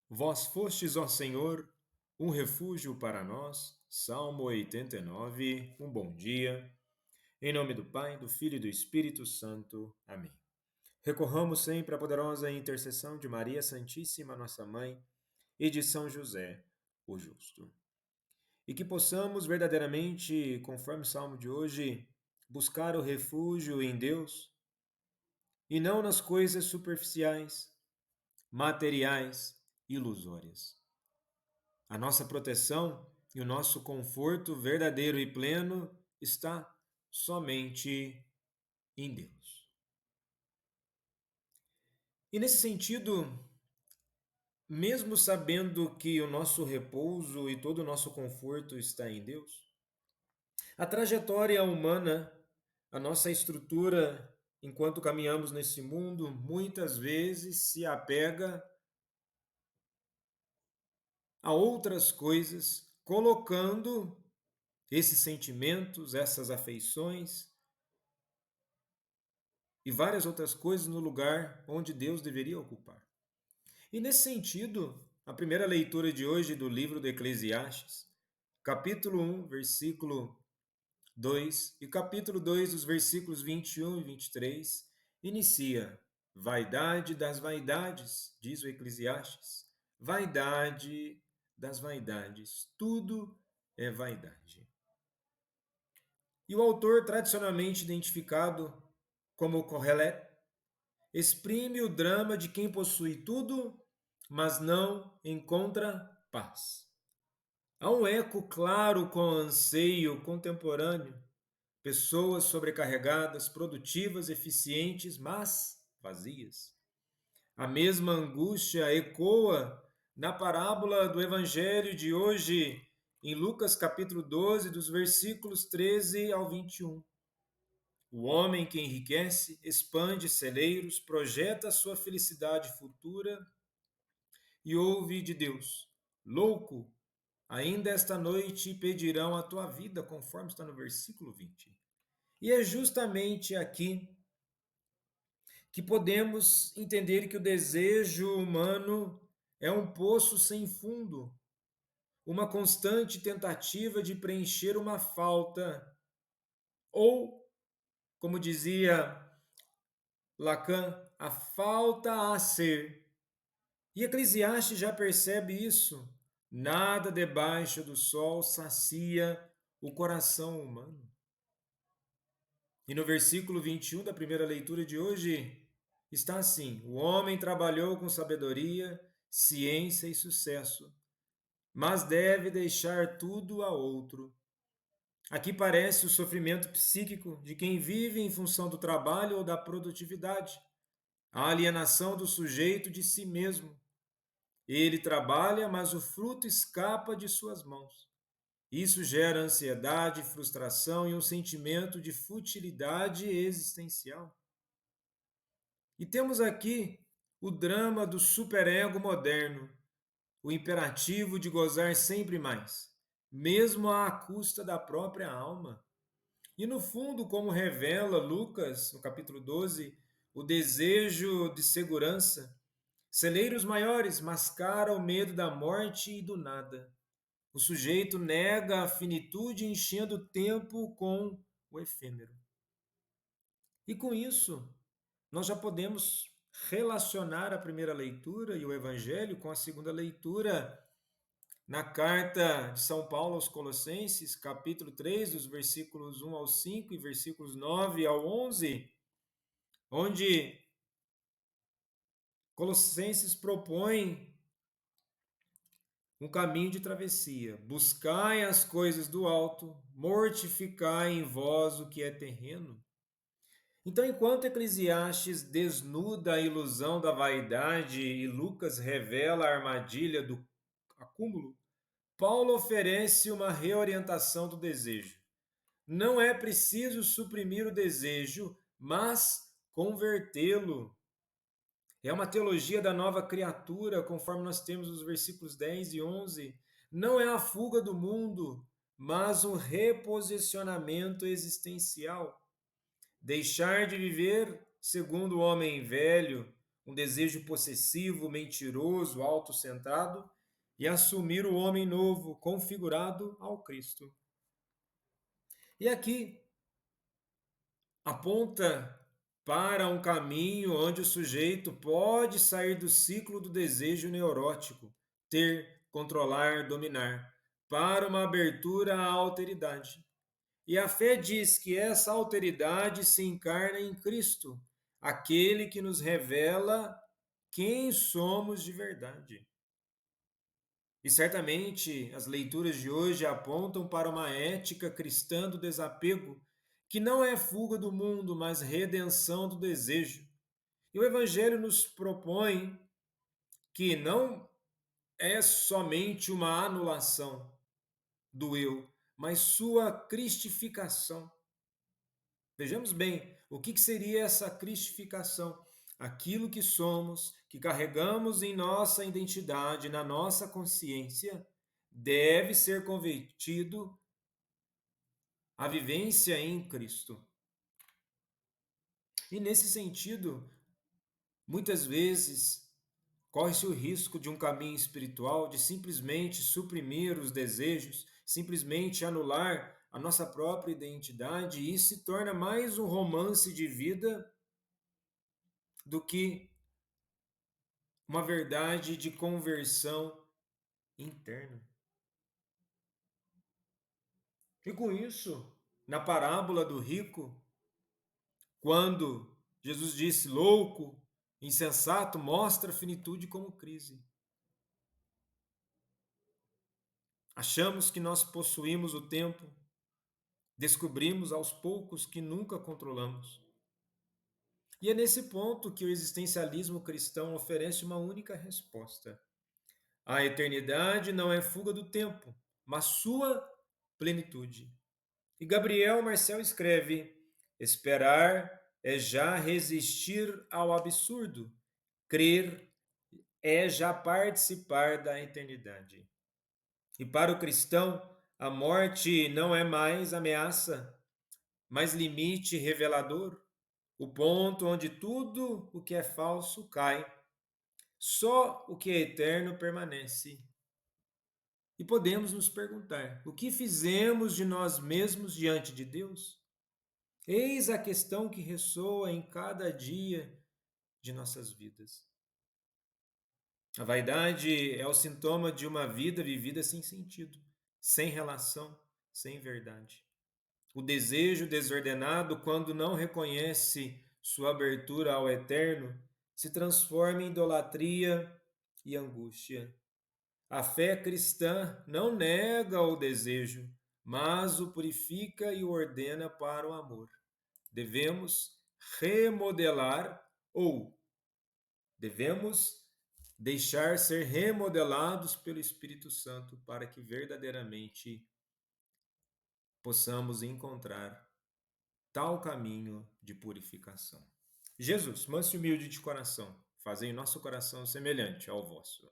Vós fostes, ó Senhor, um refúgio para nós. Salmo 89. Um bom dia. Em nome do Pai, do Filho e do Espírito Santo. Amém. Recorramos sempre à poderosa intercessão de Maria Santíssima, nossa Mãe, e de São José, o Justo. E que possamos verdadeiramente, conforme o Salmo de hoje, buscar o refúgio em Deus e não nas coisas superficiais, materiais, ilusórias. A nossa proteção e o nosso conforto verdadeiro e pleno está somente em Deus. E nesse sentido, mesmo sabendo que o nosso repouso e todo o nosso conforto está em Deus, a trajetória humana, a nossa estrutura enquanto caminhamos nesse mundo, muitas vezes se apega a outras coisas, colocando esses sentimentos, essas afeições e várias outras coisas no lugar onde Deus deveria ocupar. E nesse sentido, a primeira leitura de hoje do livro do Eclesiastes, capítulo 1, versículo 2 e capítulo 2, dos versículos 21 e 23, inicia: Vaidade das vaidades, diz o Eclesiastes, vaidade das vaidades, tudo é vaidade. E o autor, tradicionalmente identificado como Kohelet, exprime o drama de quem possui tudo, mas não encontra paz. Há um eco claro com o anseio contemporâneo, pessoas sobrecarregadas, produtivas, eficientes, mas vazias. A mesma angústia ecoa na parábola do Evangelho de hoje, em Lucas capítulo 12, dos versículos 13 ao 21. O homem que enriquece, expande celeiros, projeta sua felicidade futura e ouve de Deus: Louco, ainda esta noite pedirão a tua vida, conforme está no versículo 20. E é justamente aqui que podemos entender que o desejo humano é um poço sem fundo, uma constante tentativa de preencher uma falta, ou, como dizia Lacan, a falta a ser. E Eclesiastes já percebe isso. Nada debaixo do sol sacia o coração humano. E no versículo 21 da primeira leitura de hoje está assim: O homem trabalhou com sabedoria, ciência e sucesso, mas deve deixar tudo a outro. Aqui parece o sofrimento psíquico de quem vive em função do trabalho ou da produtividade, a alienação do sujeito de si mesmo. Ele trabalha, mas o fruto escapa de suas mãos. Isso gera ansiedade, frustração e um sentimento de futilidade existencial. E temos aqui o drama do superego moderno, o imperativo de gozar sempre mais, mesmo à custa da própria alma. E no fundo, como revela Lucas, no capítulo 12, o desejo de segurança, celeiros maiores mascaram o medo da morte e do nada. O sujeito nega a finitude, enchendo o tempo com o efêmero. E com isso, nós já podemos relacionar a primeira leitura e o Evangelho com a segunda leitura na carta de São Paulo aos Colossenses, capítulo 3, dos versículos 1 ao 5 e versículos 9 ao 11, onde Colossenses propõe um caminho de travessia. Buscai as coisas do alto, mortificai em vós o que é terreno. Então, enquanto Eclesiastes desnuda a ilusão da vaidade e Lucas revela a armadilha do acúmulo, Paulo oferece uma reorientação do desejo. Não é preciso suprimir o desejo, mas convertê-lo. É uma teologia da nova criatura, conforme nós temos nos versículos 10 e 11. Não é a fuga do mundo, mas um reposicionamento existencial. Deixar de viver segundo o homem velho, um desejo possessivo, mentiroso, autocentrado, e assumir o homem novo, configurado ao Cristo. E aqui aponta para um caminho onde o sujeito pode sair do ciclo do desejo neurótico, ter, controlar, dominar, para uma abertura à alteridade. E a fé diz que essa alteridade se encarna em Cristo, aquele que nos revela quem somos de verdade. E certamente as leituras de hoje apontam para uma ética cristã do desapego, que não é fuga do mundo, mas redenção do desejo. E o Evangelho nos propõe que não é somente uma anulação do eu, mas sua cristificação. Vejamos bem, o que seria essa cristificação? Aquilo que somos, que carregamos em nossa identidade, na nossa consciência, deve ser convertido à vivência em Cristo. E nesse sentido, muitas vezes corre-se o risco de um caminho espiritual de simplesmente suprimir os desejos, simplesmente anular a nossa própria identidade, e isso se torna mais um romance de vida do que uma verdade de conversão interna. E com isso, na parábola do rico, quando Jesus disse louco, insensato, mostra a finitude como crise. Achamos que nós possuímos o tempo, descobrimos aos poucos que nunca controlamos. E é nesse ponto que o existencialismo cristão oferece uma única resposta. A eternidade não é fuga do tempo, mas sua plenitude. E Gabriel Marcel escreve: esperar é já resistir ao absurdo, crer é já participar da eternidade. E para o cristão, a morte não é mais ameaça, mas limite revelador, o ponto onde tudo o que é falso cai, só o que é eterno permanece. E podemos nos perguntar: o que fizemos de nós mesmos diante de Deus? Eis a questão que ressoa em cada dia de nossas vidas. A vaidade é o sintoma de uma vida vivida sem sentido, sem relação, sem verdade. O desejo desordenado, quando não reconhece sua abertura ao eterno, se transforma em idolatria e angústia. A fé cristã não nega o desejo, mas o purifica e o ordena para o amor. Devemos remodelar ou devemos deixar ser remodelados pelo Espírito Santo para que verdadeiramente possamos encontrar tal caminho de purificação. Jesus, manso e humilde de coração, fazei nosso coração semelhante ao vosso.